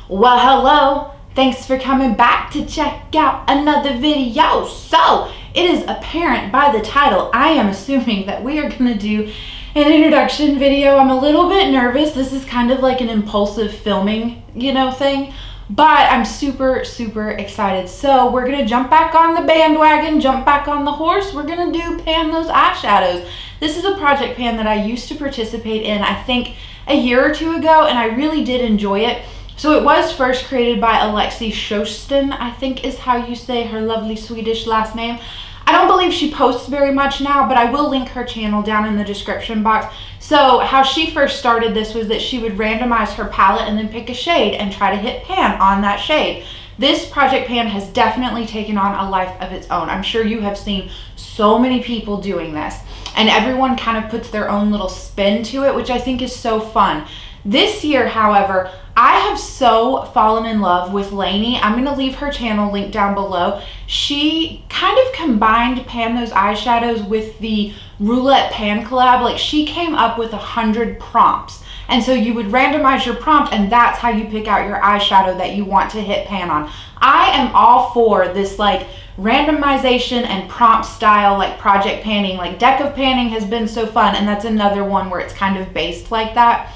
Well, hello. Thanks for coming back to check out another video. So, it is apparent by the title, I am assuming that we are going to do an introduction video. I'm a little bit nervous. This is kind of like an impulsive filming, thing. But I'm super, super excited. So we're going to jump back on the bandwagon, jump back on the horse. We're going to do Pan Those Eyeshadows. This is a project pan that I used to participate in, I think, a year or two ago, and I really did enjoy it. So it was first created by Sjösten, I think is how you say her lovely Swedish last name. I don't believe she posts very much now, but I will link her channel down in the description box. So how she first started this was that she would randomize her palette and then pick a shade and try to hit pan on that shade. This project pan has definitely taken on a life of its own. I'm sure you have seen so many people doing this, and everyone kind of puts their own little spin to it, which I think is so fun. This year, however, I have so fallen in love with Laney. I'm going to leave her channel linked down below. She kind of combined Pan Those Eyeshadows with the Roulette Pan collab. Like, she came up with 100 prompts. And so you would randomize your prompt, and that's how you pick out your eyeshadow that you want to hit pan on. I am all for this like randomization and prompt style, like project panning. Like deck of panning has been so fun, and that's another one where it's kind of based like that.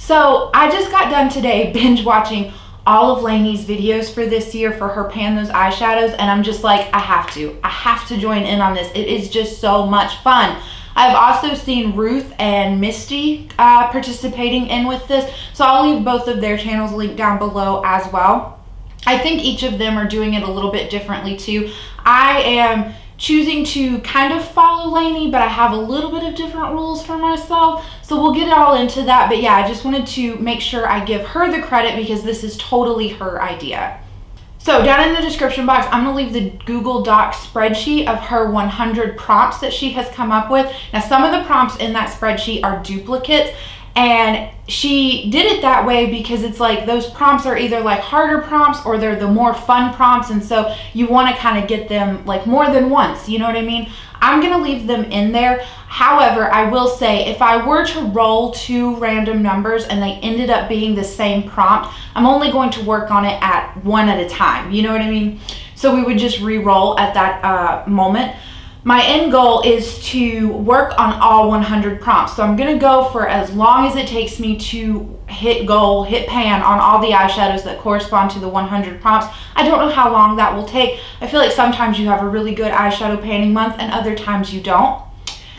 So I just got done today binge watching all of Laney's videos for this year for her Pan Those Eyeshadows, and I'm just like, I have to join in on this. It is just so much fun. I've also seen Ruth and Misty participating in with this, so I'll leave both of their channels linked down below as well. I think each of them are doing it a little bit differently too. I am choosing to kind of follow Laney, but I have a little bit of different rules for myself, so we'll get all into that. But yeah, I just wanted to make sure I give her the credit because this is totally her idea. So down in the description box, I'm going to leave the Google Doc spreadsheet of her 100 prompts that she has come up with. Now, some of the prompts in that spreadsheet are duplicates, and she did it that way because it's like those prompts are either like harder prompts or they're the more fun prompts, and so you want to kind of get them like more than once, you know what I mean? I'm going to leave them in there. However, I will say if I were to roll two random numbers and they ended up being the same prompt, I'm only going to work on it at one at a time, you know what I mean? So we would just re-roll at that moment. My end goal is to work on all 100 prompts. So I'm going to go for as long as it takes me to hit pan on all the eyeshadows that correspond to the 100 prompts. I don't know how long that will take. I feel like sometimes you have a really good eyeshadow panning month and other times you don't.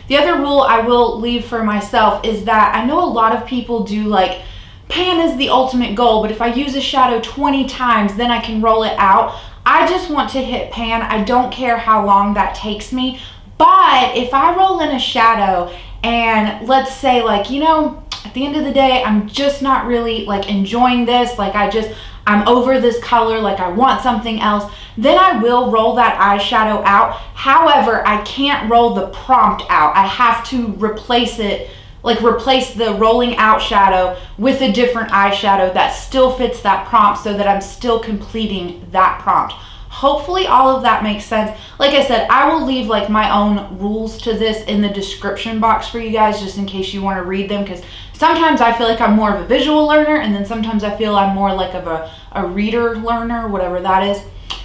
The other rule I will leave for myself is that I know a lot of people do like pan is the ultimate goal, but if I use a shadow 20 times, then I can roll it out. I just want to hit pan. I don't care how long that takes me. But if I roll in a shadow and let's say like, at the end of the day, I'm just not really like enjoying this. Like I'm over this color. Like I want something else. Then I will roll that eyeshadow out. However, I can't roll the prompt out. I have to replace it. Like replace the rolling out shadow with a different eyeshadow that still fits that prompt so that I'm still completing that prompt. Hopefully all of that makes sense. Like I said, I will leave like my own rules to this in the description box for you guys just in case you want to read them, because sometimes I feel like I'm more of a visual learner and then sometimes I feel I'm more like of a reader learner, whatever that is.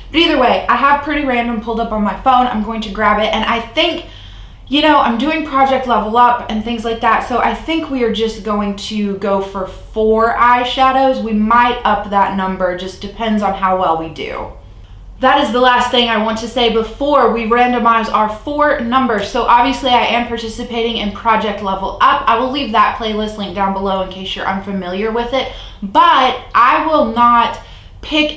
But either way, I have Pretty Random pulled up on my phone. I'm going to grab it, and I think I'm doing Project Level Up and things like that, so I think we are just going to go for 4 eyeshadows. We might up that number, just depends on how well we do. That is the last thing I want to say before we randomize our 4 numbers. So obviously I am participating in Project Level Up. I will leave that playlist linked down below in case you're unfamiliar with it, but I will not pick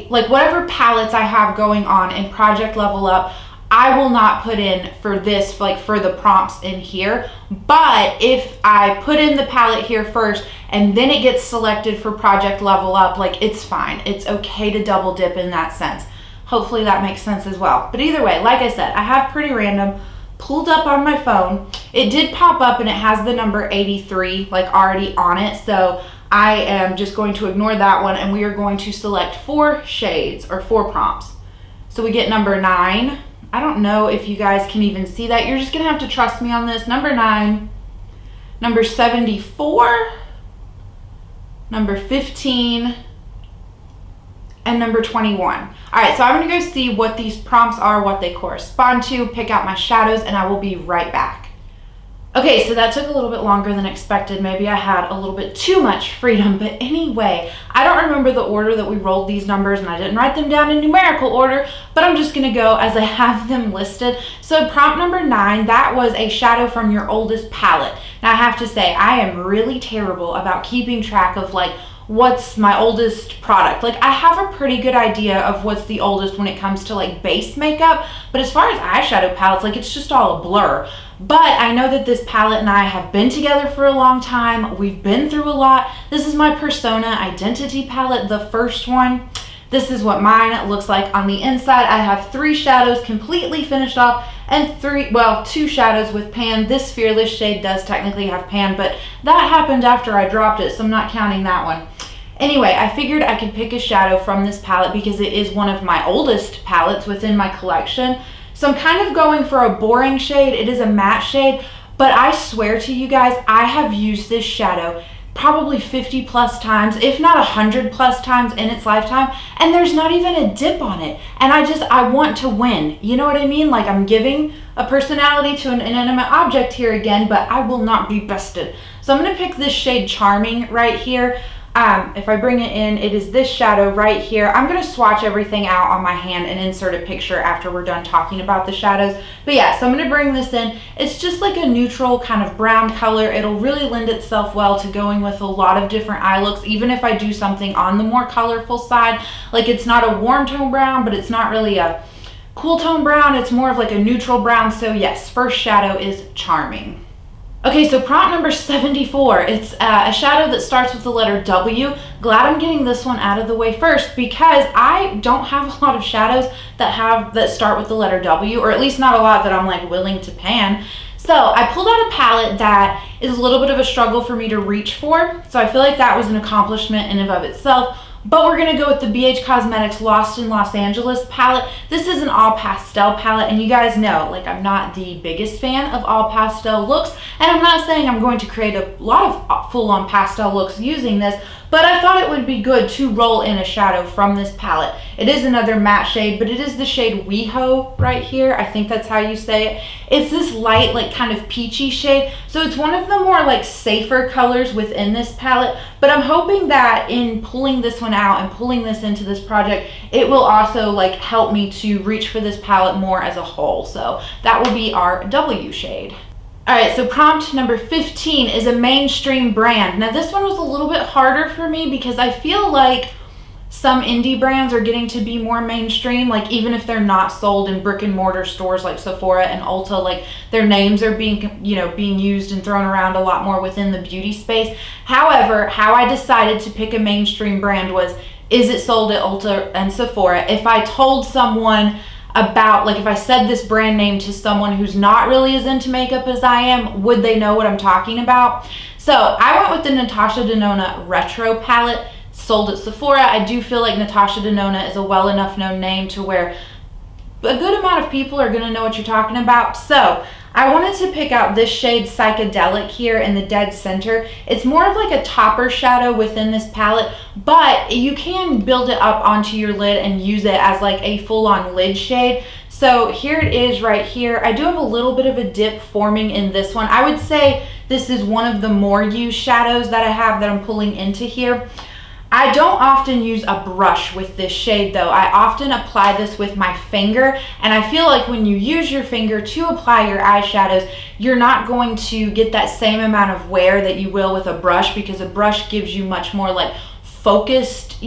whatever palettes I have going on in Project Level Up, I will not put in for this, like for the prompts in here. But if I put in the palette here first and then it gets selected for Project Level Up, like it's fine. It's okay to double dip in that sense. Hopefully that makes sense as well. But either way, like I said, I have Pretty Random pulled up on my phone. It did pop up and it has the number 83 like already on it. So I am just going to ignore that one and we are going to select 4 shades or 4 prompts. So we get number 9. I don't know if you guys can even see that. You're just gonna have to trust me on this. Number 9, number 74, number 15, and number 21. All right, so I'm gonna go see what these prompts are, what they correspond to, pick out my shadows, and I will be right back. Okay, so that took a little bit longer than expected. Maybe I had a little bit too much freedom, but anyway, I don't remember the order that we rolled these numbers, and I didn't write them down in numerical order, but I'm just gonna go as I have them listed. So prompt number 9, that was a shadow from your oldest palette. Now I have to say, I am really terrible about keeping track of like, what's my oldest product. Like I have a pretty good idea of what's the oldest when it comes to like base makeup, but as far as eyeshadow palettes, like it's just all a blur. But I know that this palette and I have been together for a long time. We've been through a lot. This is my Persona Identity palette, the first one. This is what mine looks like on the inside. I have 3 shadows completely finished off and 2 shadows with pan. This Fearless shade does technically have pan, but that happened after I dropped it, so I'm not counting that one. Anyway, I figured I could pick a shadow from this palette because it is one of my oldest palettes within my collection. So I'm kind of going for a boring shade. It is a matte shade, but I swear to you guys, I have used this shadow probably 50 plus times, if not 100 plus times in its lifetime, and there's not even a dip on it. And I want to win. You know what I mean? Like I'm giving a personality to an inanimate object here again, but I will not be bested. So I'm gonna pick this shade Charming right here. If I bring it in, it is this shadow right here. I'm going to swatch everything out on my hand and insert a picture after we're done talking about the shadows. But yeah, so I'm going to bring this in. It's just like a neutral kind of brown color. It'll really lend itself well to going with a lot of different eye looks, even if I do something on the more colorful side. Like it's not a warm tone brown, but it's not really a cool tone brown. It's more of like a neutral brown. So yes, first shadow is Charming. Okay, so prompt number 74, it's a shadow that starts with the letter W. Glad I'm getting this one out of the way first because I don't have a lot of shadows that start with the letter W, or at least not a lot that I'm like willing to pan. So I pulled out a palette that is a little bit of a struggle for me to reach for. So I feel like that was an accomplishment in and of itself. But we're gonna go with the BH Cosmetics Lost in Los Angeles palette. This is an all pastel palette, and you guys know, like I'm not the biggest fan of all pastel looks, and I'm not saying I'm going to create a lot of full-on pastel looks using this, but I thought it would be good to roll in a shadow from this palette. It is another matte shade, but it is the shade WeHo right here. I think that's how you say it. It's this light, like kind of peachy shade. So it's one of the more like safer colors within this palette, but I'm hoping that in pulling this one out and pulling this into this project, it will also like help me to reach for this palette more as a whole. So that will be our W shade. All right, so prompt number 15 is a mainstream brand. Now this one was a little bit harder for me because I feel like some indie brands are getting to be more mainstream, like even if they're not sold in brick and mortar stores like Sephora and Ulta, like their names are being used and thrown around a lot more within the beauty space. However, how I decided to pick a mainstream brand was, is it sold at Ulta and Sephora? If I told someone about, like if I said this brand name to someone who's not really as into makeup as I am, would they know what I'm talking about? So I went with the Natasha Denona Retro palette, sold at Sephora. I do feel like Natasha Denona is a well enough known name to where a good amount of people are gonna know what you're talking about. So I wanted to pick out this shade Psychedelic here in the dead center. It's more of like a topper shadow within this palette, but you can build it up onto your lid and use it as like a full-on lid shade. So here it is right here. I do have a little bit of a dip forming in this one. I would say this is one of the more used shadows that I have that I'm pulling into here. I don't often use a brush with this shade though. I often apply this with my finger, and I feel like when you use your finger to apply your eyeshadows, you're not going to get that same amount of wear that you will with a brush, because a brush gives you much more like focused,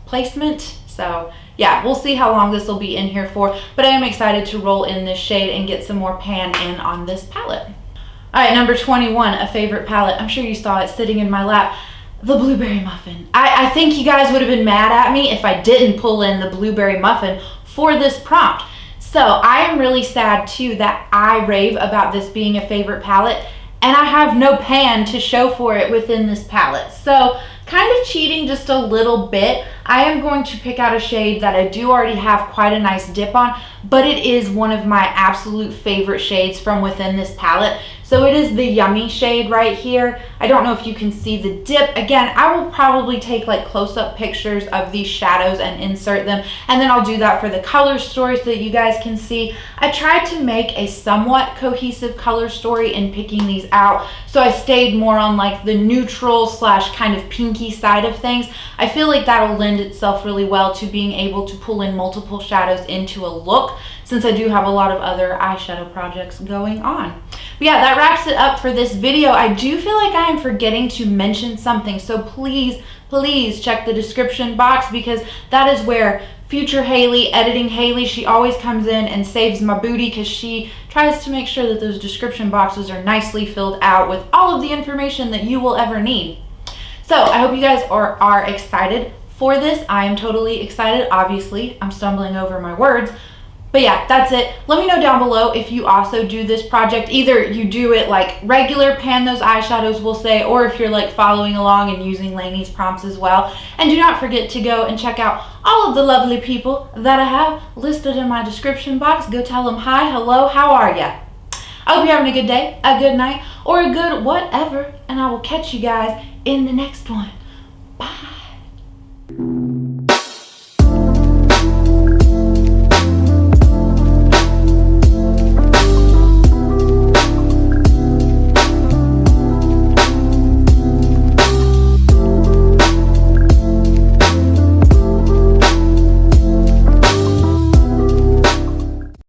placement. So yeah, we'll see how long this will be in here for, but I am excited to roll in this shade and get some more pan in on this palette. All right, number 21, a favorite palette. I'm sure you saw it sitting in my lap. The Blueberry Muffin. I think you guys would have been mad at me if I didn't pull in the Blueberry Muffin for this prompt. So I am really sad too that I rave about this being a favorite palette and I have no pan to show for it within this palette. So kind of cheating just a little bit. I am going to pick out a shade that I do already have quite a nice dip on, but it is one of my absolute favorite shades from within this palette. So it is the Yummy shade right here. I don't know if you can see the dip. Again, I will probably take like close-up pictures of these shadows and insert them, and then I'll do that for the color story so that you guys can see. I tried to make a somewhat cohesive color story in picking these out, so I stayed more on like the neutral slash kind of pinky side of things. I feel like that'll lend itself really well to being able to pull in multiple shadows into a look, since I do have a lot of other eyeshadow projects going on. But yeah, that wraps it up for this video. I do feel like I am forgetting to mention something, so please check the description box, because that is where future Haley, editing Haley, she always comes in and saves my booty, because she tries to make sure that those description boxes are nicely filled out with all of the information that you will ever need. So I hope you guys are excited for this. I am totally excited. Obviously, I'm stumbling over my words. But yeah, that's it. Let me know down below if you also do this project. Either you do it like regular pan those eyeshadows, we'll say, or if you're like following along and using Laney's prompts as well. And do not forget to go and check out all of the lovely people that I have listed in my description box. Go tell them hi, hello, how are ya? I hope you're having a good day, a good night, or a good whatever. And I will catch you guys in the next one. Bye.